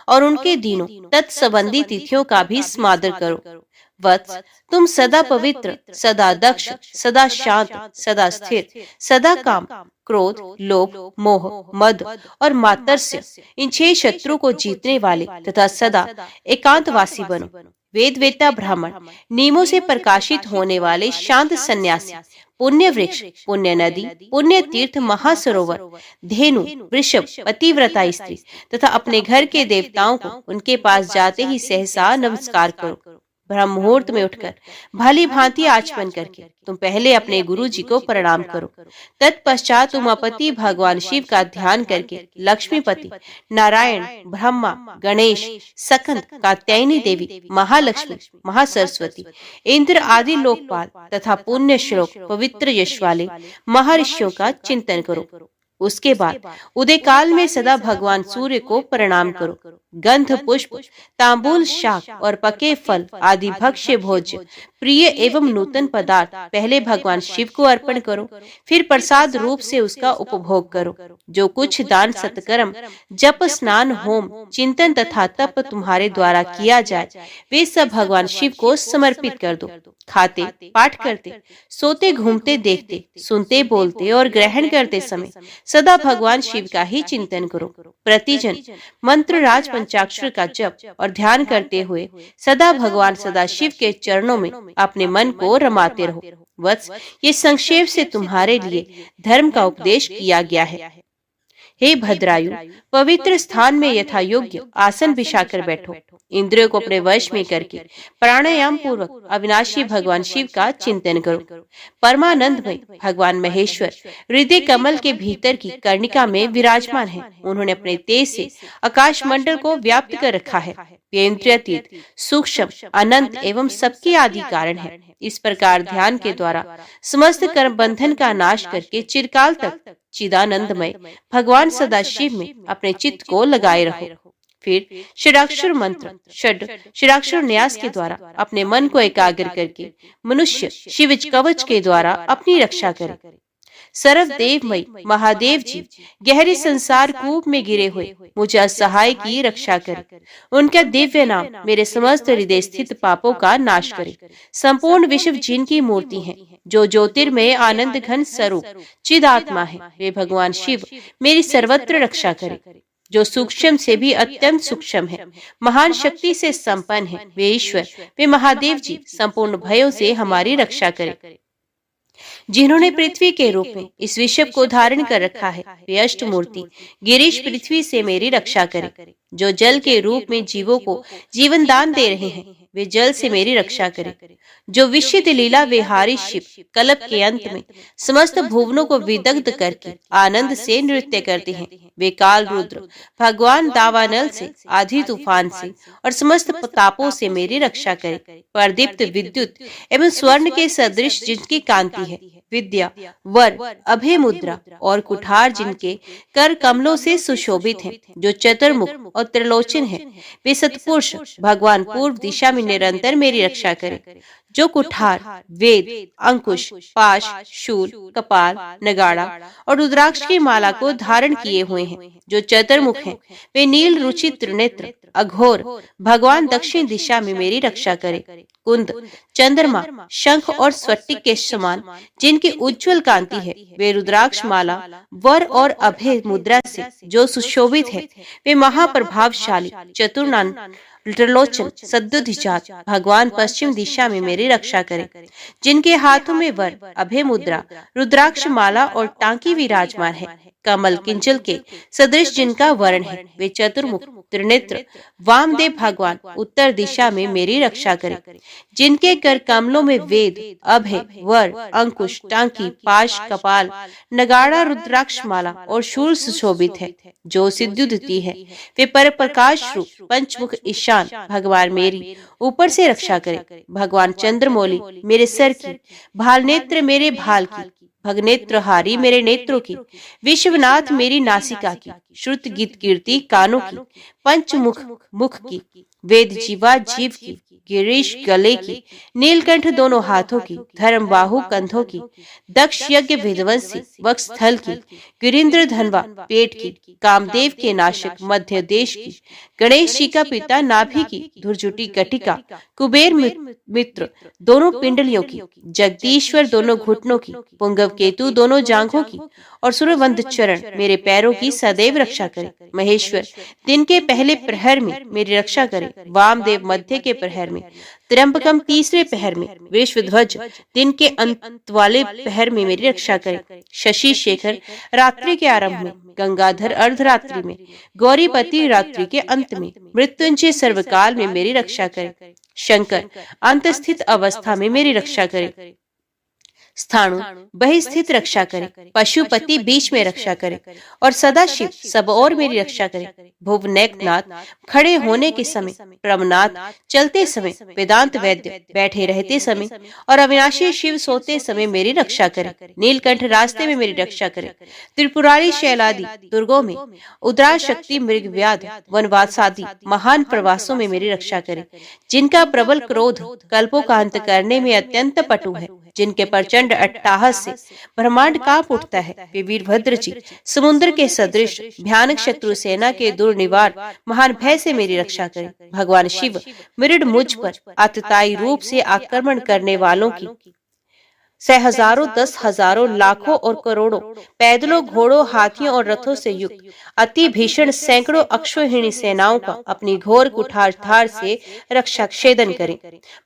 और उनके दिनों तत्संबंधी तिथियों का भी स्मादर करो। वत्स, तुम सदा पवित्र, सदा दक्ष, सदा शांत, सदा स्थिर, सदा काम, क्रोध, लोभ, मोह, मद और मात्सर्य, इन 6 शत्रु को जीतने वाले तथा सदा एकांतवासी बनो। वेद वेत्ता ब्राह्मण, नियमों से प्रकाशित होने वाले शांत सन्यासी, पुण्य वृक्ष, पुण्य नदी, पुण्य तीर्थ, महासरोवर, धेनु, वृषभ, पतिव्रता स्त्री तथा अपने घर के देवताओं को उनके पास जाते ही सहसा नमस्कार करो। ब्रह्म मुहूर्त में उठकर भली भांति आचमन करके तुम पहले अपने गुरु जी को प्रणाम करो। तत्पश्चात उमापति भगवान शिव का ध्यान करके लक्ष्मीपति, नारायण, ब्रह्मा, गणेश, सकंद, कात्यायनी देवी, महालक्ष्मी, महासरस्वती, इंद्र आदि लोकपाल तथा पुण्य श्लोक पवित्र यश वाले महर्षियों का चिंतन करो। उसके बाद उदय काल में सदा भगवान सूर्य को प्रणाम करो। गंध पुष्प, तांबूल, शाक और पके फल आदि भक्ष्य भोज्य, प्रिय एवं नूतन पदार्थ पहले भगवान शिव को अर्पण करो, फिर प्रसाद रूप से उसका उपभोग करो। जो कुछ दान, सत्कर्म, जप, स्नान, होम, चिंतन तथा तप तुम्हारे द्वारा किया जाए, वे सब भगवान शिव को समर्पित कर दो। खाते, पाठ करते, सोते, घूमते, देखते, सुनते, बोलते और ग्रहण करते समय सदा भगवान शिव का ही चिंतन करो। प्रतिजन मंत्र राज पंचाक्षर का जप और ध्यान करते हुए सदा भगवान सदाशिव के चरणों में अपने मन को रमाते रहो। वत्स, ये संक्षेप से तुम्हारे लिए धर्म का उपदेश किया गया है। हे भद्रायु, पवित्र स्थान में यथा योग्य आसन बिछाकर बैठो। इंद्रियों को अपने वश में करके प्राणायाम पूर्वक अविनाशी भगवान शिव का चिंतन करो। परमानंदमय भगवान महेश्वर हृदय कमल के भीतर की कर्णिका में विराजमान है। उन्होंने अपने तेज से आकाश मंडल को व्याप्त कर रखा है। वे इंद्रियातीत, सूक्ष्म, अनंत एवं सबके आदि कारण है। इस प्रकार ध्यान के द्वारा समस्त कर्म बंधन का नाश करके चिरकाल तक चिदानंदमय भगवान सदाशिव में अपने चित्त को लगाए रहो। फिर षडाक्षर मंत्र, षडाक्षर न्यास के द्वारा अपने मन को एकाग्र करके मनुष्य शिव कवच के द्वारा अपनी रक्षा करे। सर्वदेवमय महादेव जी गहरे संसार कूप में गिरे हुए मुझे असहाय की रक्षा करे। उनका दिव्य नाम मेरे समस्त हृदय स्थित पापों का नाश करे। संपूर्ण विश्व जिनकी मूर्ति है, जो ज्योतिर्मय आनंद घन स्वरूप चिद आत्मा है, वे भगवान शिव मेरी सर्वत्र रक्षा करे। जो सूक्ष्म से भी अत्यंत सूक्ष्म है, महान शक्ति से संपन्न है, वे ईश्वर, वे महादेव जी संपूर्ण भयों से हमारी रक्षा करे। जिन्होंने पृथ्वी के रूप में इस विश्व को धारण कर रखा है, वे अष्टमूर्ति गिरीश पृथ्वी से मेरी रक्षा करे। जो जल के रूप में जीवों को जीवन दान दे रहे हैं, वे जल से मेरी रक्षा करे। जो विशित लीला विहारी शिव कल्प के अंत में समस्त भुवनों को विदग्ध करके आनंद से नृत्य करते हैं, वे काल रुद्र भगवान दावानल से, आधी तूफान से और समस्त तापों से मेरी रक्षा करे। प्रदीप्त विद्युत एवं स्वर्ण के सदृश जिनकी कांति है, विद्या, वर, अभय मुद्रा और कुठार जिनके कर कमलों से सुशोभित हैं, जो चतुर्मुख और त्रिलोचन है, वे सतपुरुष भगवान पूर्व दिशा में निरंतर मेरी रक्षा करे। जो कुठार, वेद, अंकुश, पाश, शूल, कपाल, नगाड़ा और रुद्राक्ष की माला को धारण किए हुए हैं, जो चतुर्मुख हैं, वे नील रुचि त्रिनेत्र अघोर भगवान दक्षिण दिशा में मेरी रक्षा करे। कुंद, चंद्रमा, शंख और स्फटिक के समान जिनकी उज्जवल कांति है, वे रुद्राक्ष माला, वर और अभय मुद्रा से जो सुशोभित है, वे महाप्रभावशाली चतुर्नान त्रिलोचन सद्दुधिजात भगवान पश्चिम दिशा में मेरी रक्षा करे। जिनके हाथों में वर, अभय मुद्रा, रुद्राक्ष माला और टांकी विराजमान है, कमल किंचल के सदृश जिनका वर्ण है, वे चतुर्मुख त्रिनेत्र वामदेव भगवान उत्तर दिशा में मेरी रक्षा करे। जिनके कर कमलों में वेद, अभय, वर, अंकुश, टांकी, पाश, कपाल, नगाड़ा, रुद्राक्ष माला और शूल सुशोभित है, जो सिद्धुदिति है, वे पर प्रकाश रूप पंचमुख ईशान भगवान मेरी ऊपर से रक्षा करे। भगवान चंद्रमौली मेरे सर की, भाल नेत्र मेरे भाल की, भगनेत्रहारी मेरे नेत्रों की, विश्वनाथ मेरी नासिका की, श्रुत गीत कीर्ति कानों की, पंचमुख मुख की, वेद जीवा जीव की, गिरीश गले की, नीलकंठ दोनों हाथों की, धर्म बाहु कंधों की, दक्ष यज्ञ विध्वंसी वक्षस्थल की, गिरीन्द्र धनवा पेट की, कामदेव के नाशक मध्य देश की, गणेश जी का पिता नाभि की, धुरजुटी कटिका, कुबेर मित्र दोनों पिंडलियों की, जगदीश्वर दोनों घुटनों की, पुंगव केतु दोनों जांघों की और सूर्यवंद चरण मेरे पैरों की सदैव रक्षा करे। महेश्वर दिन के पहले प्रहर में मेरी रक्षा करे, वामदेव मध्य के प्रहर में, त्र्यंबकम तीसरे पहर में, विश्वध्वज दिन के अंत वाले पहर में मेरी रक्षा करे। शशि शेखर रात्रि के आरंभ में, गंगाधर अर्धरात्रि में, गौरीपति रात्रि के अंत में, मृत्युंजय सर्वकाल में मेरी रक्षा करे। शंकर अंत स्थित अवस्था में मेरी रक्षा करे। स्थाणु बहिस्थित रक्षा करे, पशुपति बीच में रक्षा करे और सदाशिव सब और मेरी रक्षा करे। भुवनेकनाथ खड़े होने के समय, प्रभनाथ चलते समय, वेदांत वैद्य बैठे रहते समय और अविनाशी शिव सोते समय मेरी रक्षा करे। नीलकंठ रास्ते में मेरी रक्षा करे। त्रिपुरारी शैलादि दुर्गों में, उद्रा शक्ति मृग व्याध वनवासादि महान प्रवासों में मेरी रक्षा करे। जिनका प्रबल क्रोध कल्पों का अंत करने में अत्यंत पटु है, जिनके प्रचंड अट्टहास से ब्रह्मांड कांप उठता है, वे वीरभद्र जी समुद्र के सदृश भयानक शत्रु सेना के दुर्निवार महान भय से मेरी रक्षा करें। भगवान शिव मृड मुझ पर आतताई रूप से आक्रमण करने वालों की हजारों, 10,000, लाखों और करोड़ों पैदलों, घोड़ों, हाथियों और रथों से युक्त अति भीषण सैकड़ों अक्षौहिणी सेनाओं का अपनी घोर कुठार धार से रक्षा छेदन करें।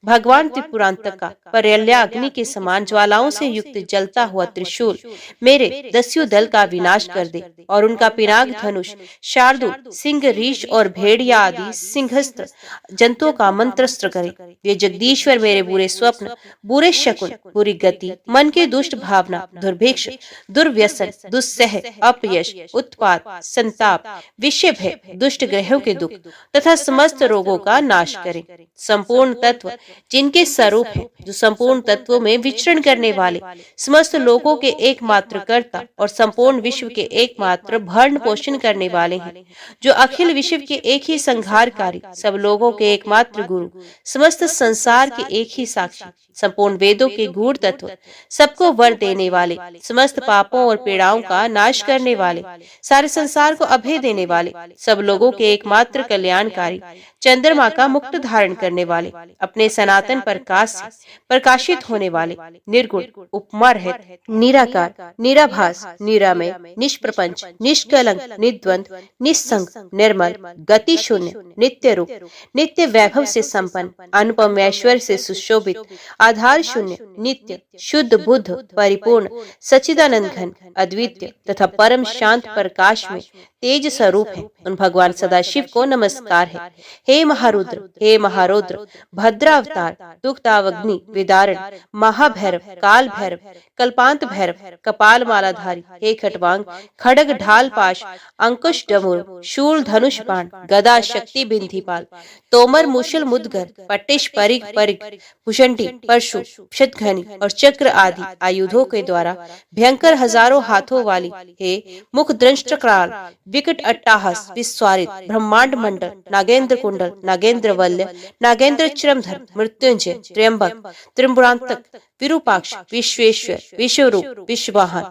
भगवान त्रिपुरांतक का पर्यल्या अग्नि के समान ज्वालाओं से युक्त जलता हुआ त्रिशूल मेरे दस्यु दल का विनाश कर दे और उनका पिनाक धनुष शार्दूल, सिंह, रीछ और भेड़िया आदि सिंहस्त्र जंतुओं का मंत्रस्त्र करे। वे जगदीश्वर मेरे बुरे स्वप्न, बुरे शकुन, बुरी गति, मन के दुष्ट भावना, दुर्भिक्ष, दुर्व्यसन, दुस्सह, अपयश, उत्पात, संताप, विषय भय, दुष्ट ग्रहों के दुख तथा समस्त रोगों का नाश करें। संपूर्ण तत्व जिनके स्वरूप है, जो संपूर्ण तत्वों में विचरण करने वाले, समस्त लोगों के एकमात्र कर्ता और संपूर्ण विश्व के एकमात्र भरण पोषण करने वाले हैं, जो अखिल विश्व के एक ही संहारकारी, सब लोगों के एकमात्र गुरु, समस्त संसार के एक ही साक्षी, संपूर्ण वेदों के गूढ़ तत्व, सबको वर देने वाले, समस्त पापों और पीड़ाओं का नाश करने वाले, सारे संसार को अभय देने वाले, सब लोगों के एकमात्र कल्याणकारी, चंद्रमा का मुक्त धारण करने वाले, अपने सनातन प्रकाश से प्रकाशित होने वाले, निर्गुण, उपमा रहित, निराकार, निराभास, निरामय, निष्प्रपंच, निष्कलंक, निर्द्वंद, निस्संग, निर्मल, गति शून्य, नित्य रूप, नित्य वैभव से संपन्न, अनुपम ऐश्वर्य से सुशोभित, आधार शून्य, नित्य, शुद्ध, बुद्ध, परिपूर्ण, सच्चिदानंद घन, अद्वितीय तथा परम शांत प्रकाश में तेज स्वरूप है, उन भगवान सदाशिव को नमस्कार है। हे महारुद्र, हे महारुद्र, भद्रावतार, दुखदावग्नि विदारण, महाभैरव, काल भैरव, कल्पांत भैरव, कपाल मालाधारी, हे खटवांग, खड़ग ढाल पाश, अंकुश डमरू, शूल धनुष बाण, गदा शक्ति बिंधीपाल, तोमर मुशल मुदगर, पट्टिश परिग परिग, भुषंटी, परशु, शतघनी और चक्र आदि आयुधों के द्वारा भयंकर हजारों हाथों वाली, हे मुख दंष्ट्र कराल, विकट अट्टाहस विस्वारित, ब्रह्मांड मंडल, नागेंद्र कुंडल, नागेंद्र वल्य, नागेंद्र चिरमधर, मृत्युंजय, त्र्यंबक, त्रिपुरांतक, विरूपाक्ष, विश्वेश्वर, विश्वरूप, विश्ववाहन,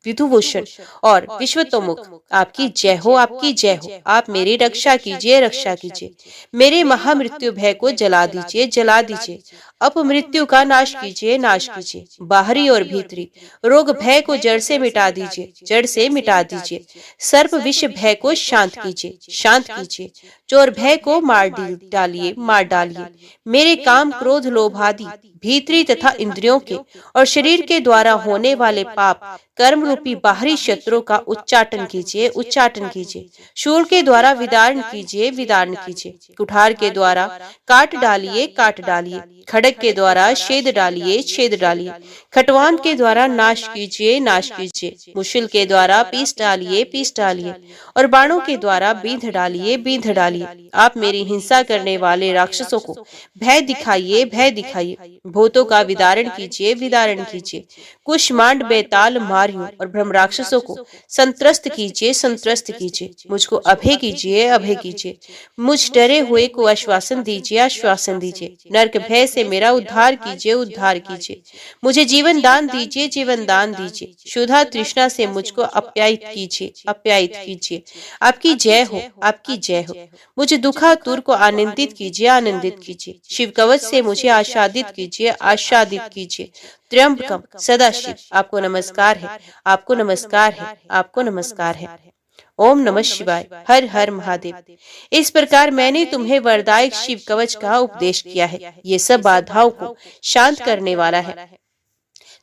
विधुभूषण और विश्वतोमुख, आपकी जय हो, आपकी जय हो। आप मेरी रक्षा कीजिए, रक्षा कीजिए। मेरे महामृत्यु भय को जला दीजिए, जला दीजिए। अपमृत्यु का नाश कीजिए, नाश कीजिए। बाहरी और भीतरी रोग भय को जड़ से मिटा दीजिए, जड़ से मिटा दीजिए। सर्प विष भय को शांत कीजिए, शांत कीजिए। चोर भय को मार डालिए, मार डालिए। मेरे काम, क्रोध, लोभ आदि भीतरी तथा इंद्रियों के और शरीर के द्वारा होने वाले पाप, कर्म रूपी बाहरी शत्रु का उच्चाटन कीजिए, उच्चाटन कीजिए। शूल के द्वारा विदारण कीजिए, विदारण कीजिए। कुठार के द्वारा काट डालिए, काट डालिए। खड़ग के द्वारा छेद डालिए, छेद डालिए। खटवान के द्वारा नाश कीजिए, नाश कीजिए। मुश्किल के द्वारा पीस डालिए, पीस डालिए। और बाणों के द्वारा बींध डालिए, बींध डालिए। आप मेरी हिंसा करने वाले राक्षसों को भय दिखाइए, भय दिखाइए। भूतों का विदारण कीजिए, विदारण कीजिए। कुष्मांड, बेताल, मारियों और ब्रह्म राक्षसों को संत्रस्त कीजिए, संत्रस्त कीजिए। मुझको अभय कीजिए, अभय कीजिए। मुझ डरे हुए को आश्वासन दीजिए, आश्वासन दीजिए। नरक भय से मेरा उद्धार कीजिए, उद्धार कीजिए। मुझे जीवन दान दीजिए, जीवन दान दीजिए। क्षुधा तृष्णा से मुझको अप्यायित कीजिए, अप्यायित कीजिए। आपकी जय हो, आपकी जय हो। मुझे दुखातुर को आनंदित कीजिए, आनंदित कीजिए। शिव कवच से मुझे आच्छादित कीजिए, आच्छादित कीजिए। त्र्यंबकम सदाशिव, आपको नमस्कार है, आपको नमस्कार है, आपको नमस्कार है। ओम नमः शिवाय, हर हर महादेव। इस प्रकार मैंने तुम्हें वरदायक शिव कवच का उपदेश किया है। ये सब बाधाओं को शांत करने वाला है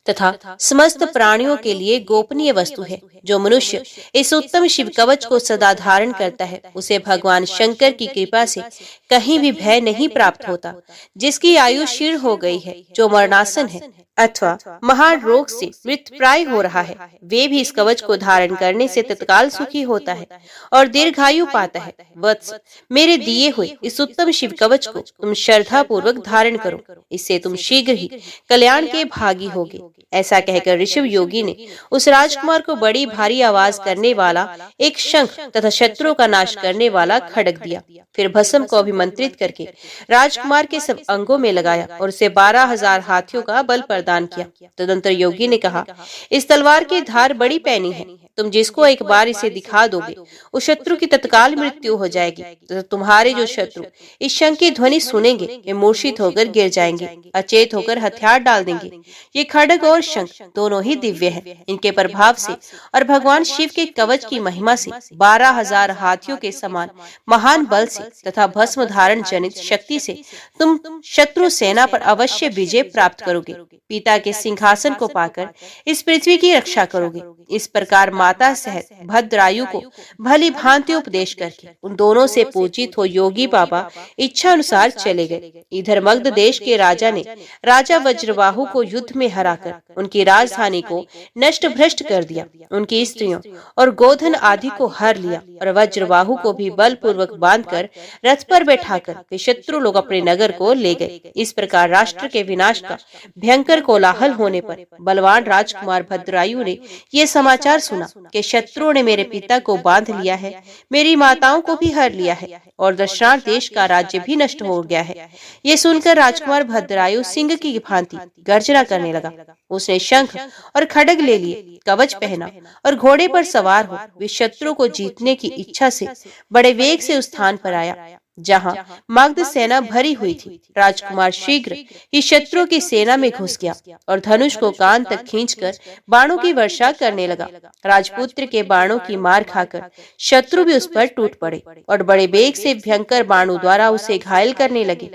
तथा समस्त प्राणियों के लिए गोपनीय वस्तु है। जो मनुष्य इस उत्तम शिव कवच को सदा धारण करता है, उसे भगवान शंकर की कृपा से कहीं भी भय नहीं प्राप्त होता। जिसकी आयु क्षीण हो गई है, जो मरणासन है, अथवा महान रोग से मृत प्राय हो रहा है, वे भी इस कवच को धारण करने से तत्काल सुखी होता है और दीर्घायु पाता है। वत्स, मेरे दिए हुए इस उत्तम शिव कवच को तुम श्रद्धा पूर्वक धारण करो, इससे तुम शीघ्र ही कल्याण के भागी होगे। ऐसा कहकर ऋषभ योगी ने उस राजकुमार को बड़ी भारी आवाज करने वाला एक शंख तथा शत्रुओं का नाश करने वाला खड्ग दिया। फिर भस्म को अभिमंत्रित करके राजकुमार के सब अंगों में लगाया और उसे 12,000 हाथियों का बल प्रदान किया। तदंतर योगी ने कहा, इस तलवार की धार बड़ी पैनी है, तुम जिसको एक बार इसे दिखा दोगे उस शत्रु की तत्काल मृत्यु हो जाएगी। तो तुम्हारे जो शत्रु इस शंख की ध्वनि सुनेंगे वे मूर्छित होकर गिर जाएंगे, अचेत होकर हथियार डाल देंगे। ये खड्ग और शंख दोनों ही दिव्य हैं। इनके प्रभाव से और भगवान शिव के कवच की महिमा से 12,000 हाथियों के समान महान बल से तथा भस्म धारण जनित शक्ति से तुम शत्रु सेना पर अवश्य विजय प्राप्त करोगे। पिता के सिंहासन को पाकर इस पृथ्वी की रक्षा करोगे। इस प्रकार माता सहित भद्रायु को भली भांति उपदेश करके उन दोनों से पूजित हो योगी बाबा इच्छा अनुसार चले गए। इधर मगध देश के राजा ने राजा वज्रबाहु को युद्ध में हराकर उनकी राजधानी को नष्ट भ्रष्ट कर दिया। उनकी स्त्रियों और गोधन आदि को हर लिया और वज्रबाहु को भी बलपूर्वक बांधकर रथ पर बैठाकर वे शत्रु लोग अपने नगर को ले गए। इस प्रकार राष्ट्र के विनाश का भयंकर कोलाहल होने पर बलवान राजकुमार भद्रायु ने ये समाचार सुना कि शत्रुओं ने मेरे पिता को बांध लिया है, मेरी माताओं को भी हर लिया है और दशरथ देश का राज्य भी नष्ट हो गया है। ये सुनकर राजकुमार भद्रायु सिंह की भांति गर्जना करने लगा। उसने शंख और खड्ग ले लिए, कवच पहना और घोड़े पर सवार हो वे शत्रु को जीतने की इच्छा से बड़े वेग से उस स्थान पर आया जहां मगध सेना भरी हुई थी। राजकुमार शीघ्र ही शत्रुओं की सेना में घुस गया और धनुष को कान तक खींचकर बाणों की वर्षा करने लगा। राजपुत्र के बाणों की मार खाकर शत्रु भी उस पर टूट पड़े और बड़े वेग से भयंकर बाणों द्वारा उसे घायल करने लगे।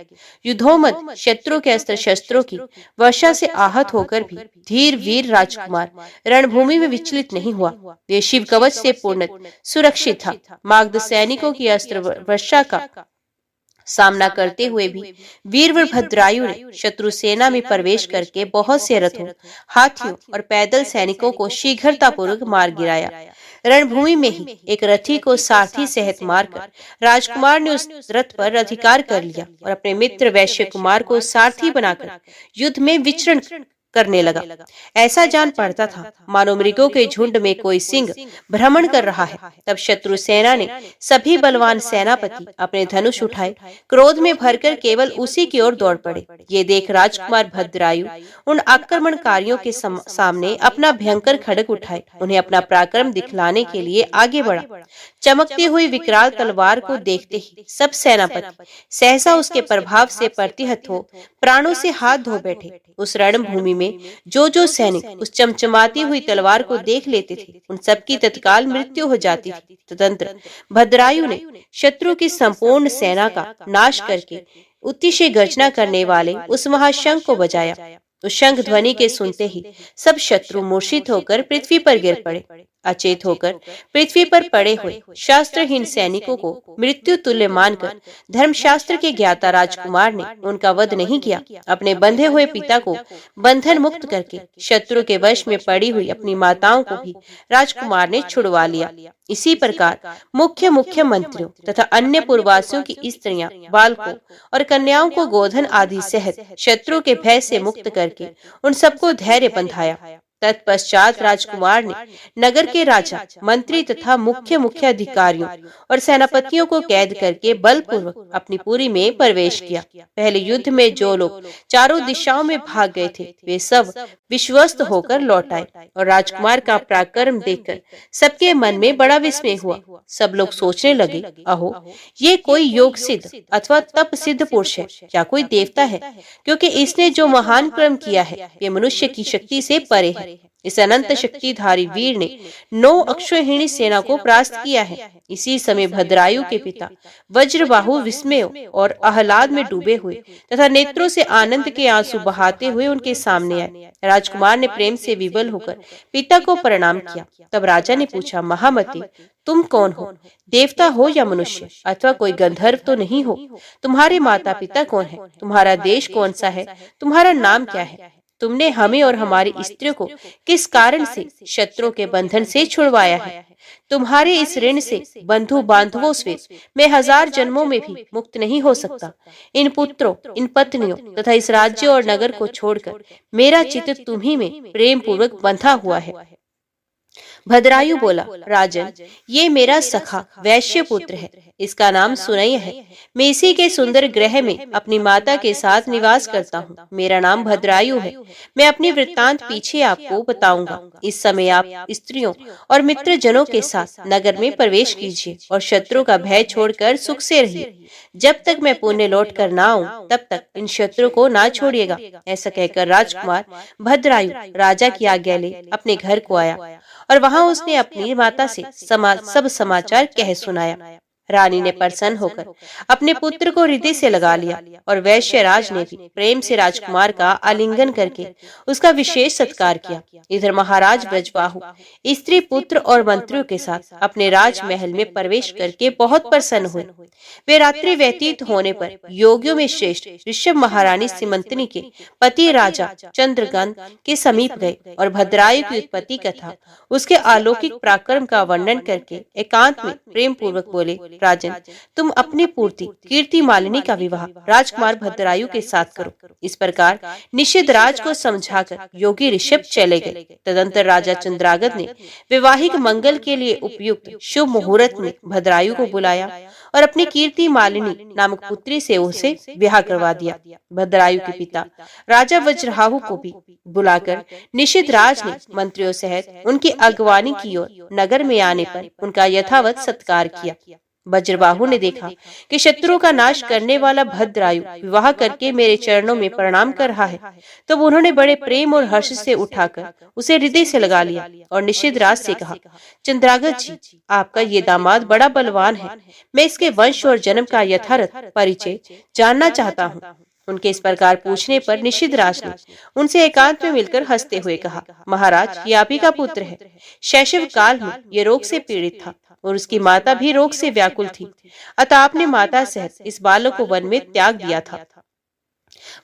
युद्धोमत शत्रु के अस्त्र शस्त्रों की वर्षा से आहत होकर भी धीर वीर राजकुमार रणभूमि में विचलित नहीं हुआ। वे शिव कवच से पूर्ण सुरक्षित था। मगध सैनिकों की अस्त्र वर्षा का सामना करते हुए भी वीरवर भद्रायु ने शत्रु सेना में प्रवेश करके बहुत से रथों, हाथियों और पैदल सैनिकों को शीघ्रतापूर्वक मार गिराया। रणभूमि में ही एक रथी को सारथी सहित मारकर राजकुमार ने उस रथ पर अधिकार कर लिया और अपने मित्र वैश्य कुमार को सारथी बनाकर युद्ध में विचरण करने लगा। ऐसा जान पड़ता था मानो मृगों के झुंड में कोई सिंह भ्रमण कर रहा है। तब शत्रु सेना ने सभी बलवान सेनापति अपने धनुष उठाए, क्रोध में भरकर केवल उसी की ओर दौड़ पड़े। ये देख राजकुमार भद्रायु उन आक्रमणकारियों के सामने अपना भयंकर खड्ग उठाए उन्हें अपना पराक्रम दिखलाने के लिए आगे बढ़ा। चमकती हुई विकराल तलवार को देखते ही सब सेनापति सहसा उसके प्रभाव से प्रतिहत हो प्राणों से हाथ धो बैठे। उस रणभूमि में जो सैनिक उस चमचमाती हुई तलवार को देख लेते थे उन सबकी तत्काल मृत्यु हो जाती थी। तदंतर भद्रायु ने शत्रु की संपूर्ण सेना का नाश करके अतिशय गर्जना करने वाले उस महाशंख को बजाया। उस शंख ध्वनि के सुनते ही सब शत्रु मूर्छित होकर पृथ्वी पर गिर पड़े। अचेत होकर पृथ्वी पर पड़े हुए शास्त्रहीन सैनिकों को मृत्यु तुल्य मानकर धर्मशास्त्र के ज्ञाता राजकुमार ने उनका वध नहीं किया। अपने बंधे हुए पिता को बंधन मुक्त करके शत्रु के वश में पड़ी हुई अपनी माताओं को भी राजकुमार ने छुड़वा लिया। इसी प्रकार मुख्य मंत्रियों तथा अन्य पूर्ववासियों की स्त्रियां, बालकों और कन्याओं को गोधन आदि सहित शत्रु के भय से मुक्त करके उन सबको धैर्य बंधाया। तत्पश्चात राजकुमार ने नगर के राजा, मंत्री तथा मुख्य अधिकारियों और सेनापतियों को कैद करके बलपूर्वक अपनी पुरी में प्रवेश किया। पहले युद्ध में जो लोग चारों दिशाओं में भाग गए थे वे सब विश्वस्त होकर लौट आए और राजकुमार का पराक्रम देखकर सबके मन में बड़ा विस्मय हुआ। सब लोग सोचने लगे, अहो ये कोई योग सिद्ध अथवा तप सिद्ध पुरुष है या कोई देवता है, क्योंकि इसने जो महान कर्म किया है वे मनुष्य की शक्ति से परे है। इस अनंत शक्तिधारी वीर ने 9 अक्षौहिणी सेना को परास्त किया है। इसी समय भद्रायु के पिता वज्रबाहु विस्मय और आह्लाद में डूबे हुए तथा नेत्रों से आनंद के आंसू बहाते हुए उनके सामने आए। राजकुमार ने प्रेम से विवल होकर पिता को प्रणाम किया। तब राजा ने पूछा, महामती तुम कौन हो? देवता हो या मनुष्य अथवा कोई गंधर्व तो नहीं हो? तुम्हारे माता पिता कौन है? तुम्हारा देश कौन सा है? तुम्हारा नाम क्या है? तुमने हमें और हमारी स्त्रियों को किस कारण से शत्रुओं के बंधन से छुड़वाया है। तुम्हारे इस ऋण से बंधु बांधवों से मैं 1000 जन्मों में भी मुक्त नहीं हो सकता। इन पुत्रों, इन पत्नियों तथा इस राज्य और नगर को छोड़कर मेरा चित्त तुम्ही में प्रेम पूर्वक बंधा हुआ है। भद्रायु बोला, राजन, ये मेरा सखा वैश्य पुत्र है, इसका नाम सुनय है। मैं इसी के सुंदर गृह में अपनी माता के साथ निवास करता हूँ। मेरा नाम भद्रायु है। मैं अपनी वृत्तांत पीछे आपको बताऊंगा। इस समय आप स्त्रियों और मित्र जनों के साथ नगर में प्रवेश कीजिए और शत्रु का भय छोड़कर सुख से रहिए। जब तक मैं पुण्य लौट कर ना आऊं, तब तक इन शत्रु को ना छोड़िएगा। ऐसा कहकर राजकुमार भद्रायु राजा की आज्ञा ले अपने घर को आया और वहां उसने अपनी माता से सब समाचार कह सुनाया। रानी ने प्रसन्न होकर अपने पुत्र को हृदय से लगा लिया और वैश्यराज ने भी प्रेम से राजकुमार का आलिंगन करके उसका विशेष सत्कार किया। इधर महाराज ब्रजबाहु स्त्री, पुत्र और मंत्रियों के साथ अपने राजमहल में प्रवेश करके बहुत प्रसन्न हुए। वे रात्रि व्यतीत होने पर योगियों में श्रेष्ठ ऋषभ महारानी सीमंतनी के पति राजा चंद्रगन के समीप गए और भद्रायु की उत्पत्ति कथा, उसके अलौकिक पराक्रम का वर्णन करके एकांत में प्रेम पूर्वक बोले, राजन, तुम अपनी पूर्ति कीर्ति मालिनी का विवाह राजकुमार भद्रायु के साथ करो। इस प्रकार निषिद्ध राज को समझाकर योगी ऋषभ चले गए। तदंतर राजा चंद्रागत ने वैवाहिक मंगल के लिए उपयुक्त शुभ मुहूर्त में भद्रायु को बुलाया और अपनी कीर्ति मालिनी नामक पुत्री से उसे विवाह करवा दिया। भद्रायु के पिता राजा वज्रहाहु को भी बुलाकर निषिद्ध राज ने मंत्रियों सहित उनकी अगवानी की ओर नगर में आने पर उनका यथावत सत्कार किया। वज्रबाहु ने देखा कि शत्रुओं का नाश करने वाला भद्रायु विवाह करके मेरे चरणों में प्रणाम कर रहा है। तब उन्होंने बड़े प्रेम और हर्ष से उठाकर उसे हृदय से लगा लिया और निषिद्ध राज से कहा, चंद्रागत जी, आपका ये दामाद बड़ा बलवान है। मैं इसके वंश और जन्म का यथार्थ परिचय जानना चाहता हूँ। उनके इस प्रकार पूछने पर निषिद्ध राज ने उनसे एकांत में मिलकर हंसते हुए कहा, महाराज, ये आप ही का पुत्र है। शैशव काल में ये रोग से पीड़ित था और उसकी माता भी रोग से व्याकुल थी। अतः आपने माता सहित इस बालक को वन में त्याग दिया था।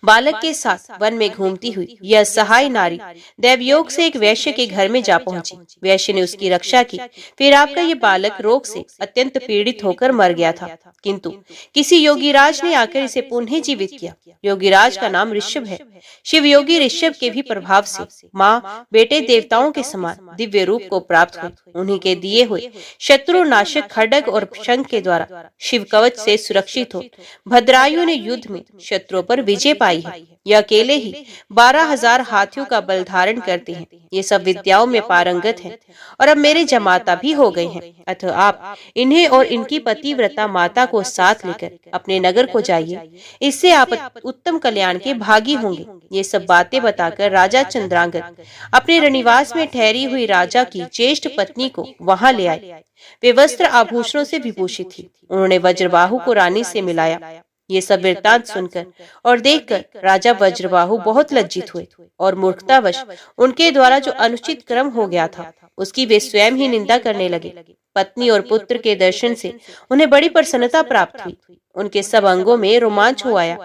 बालक के साथ वन में घूमती हुई यह सहाय नारी दैवयोग से एक वैश्य के घर में जा पहुंची। वैश्य ने उसकी रक्षा की। फिर आपका ये बालक रोग से अत्यंत पीड़ित होकर मर गया था, किंतु किसी योगीराज ने आकर इसे पुनः जीवित किया। योगीराज का नाम ऋषभ है। शिव योगी ऋषभ के भी प्रभाव से माँ बेटे देवताओं के समान दिव्य रूप को प्राप्त हुए। उन्हीं के दिए हुए शत्रु नाशक खड्ग और शंख के द्वारा शिव कवच से सुरक्षित हो भद्रायु ने युद्ध में शत्रुओं पर विजय पाई है। यह अकेले ही 12,000 हाथियों का बल धारण करते हैं। ये सब विद्याओं में पारंगत हैं और अब मेरे जमाता भी हो गए हैं। अतः आप इन्हें और इनकी पतिव्रता माता को साथ लेकर अपने नगर को जाइए। इससे आप उत्तम कल्याण के भागी होंगे। ये सब बातें बताकर राजा चंद्रांगत अपने रनिवास में ठहरी हुई राजा की ज्येष्ठ पत्नी को वहां ले आए। वे वस्त्र आभूषणों से विभूषित थी। उन्होंने वज्रबाहु को रानी से मिलाया। ये सब वृत्तांत सुनकर और देखकर राजा वज्रबाहु बहुत लज्जित हुए और मूर्खतावश उनके द्वारा जो अनुचित क्रम हो गया था उसकी वे स्वयं ही निंदा करने लगे। पत्नी और पुत्र के दर्शन से उन्हें बड़ी प्रसन्नता प्राप्त हुई। उनके सब अंगों में रोमांच हो आया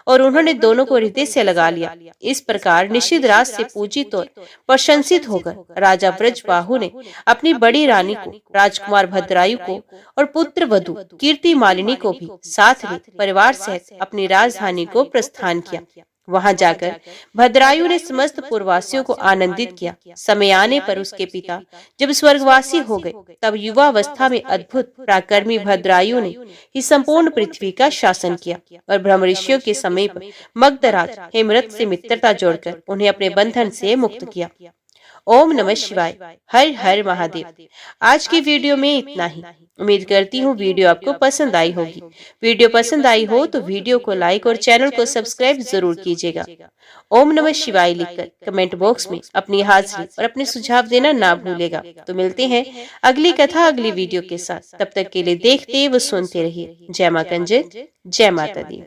और उन्होंने दोनों को हृदय से लगा लिया। इस प्रकार निषिद्ध राज से पूजित और प्रशंसित होकर राजा ब्रजबाहु ने अपनी बड़ी रानी को, राजकुमार भद्रायु को और पुत्र वधु कीर्ति मालिनी को भी साथ ले परिवार सहित अपनी राजधानी को प्रस्थान किया। वहां जाकर भद्रायु ने समस्त पुरवासियों को आनंदित किया। समय आने पर उसके पिता जब स्वर्गवासी हो गए, तब युवावस्था में अद्भुत पराक्रमी भद्रायु ने ही संपूर्ण पृथ्वी का शासन किया और ब्रह्म ऋषियों के समीप मगधराज हेमरथ से मित्रता जोड़कर उन्हें अपने बंधन से मुक्त किया। ओम नमः शिवाय। हर हर महादेव। आज की वीडियो में इतना ही। उम्मीद करती हूँ वीडियो आपको पसंद आई होगी। वीडियो पसंद आई हो तो वीडियो को लाइक और चैनल को सब्सक्राइब जरूर कीजिएगा। ओम नमः शिवाय लिखकर कमेंट बॉक्स में अपनी हाजिरी और अपने सुझाव देना ना भूलेगा। तो मिलते हैं अगली कथा अगली वीडियो के साथ। तब तक के लिए देखते व सुनते रहिए। जय मां कंजन, जय माता दी।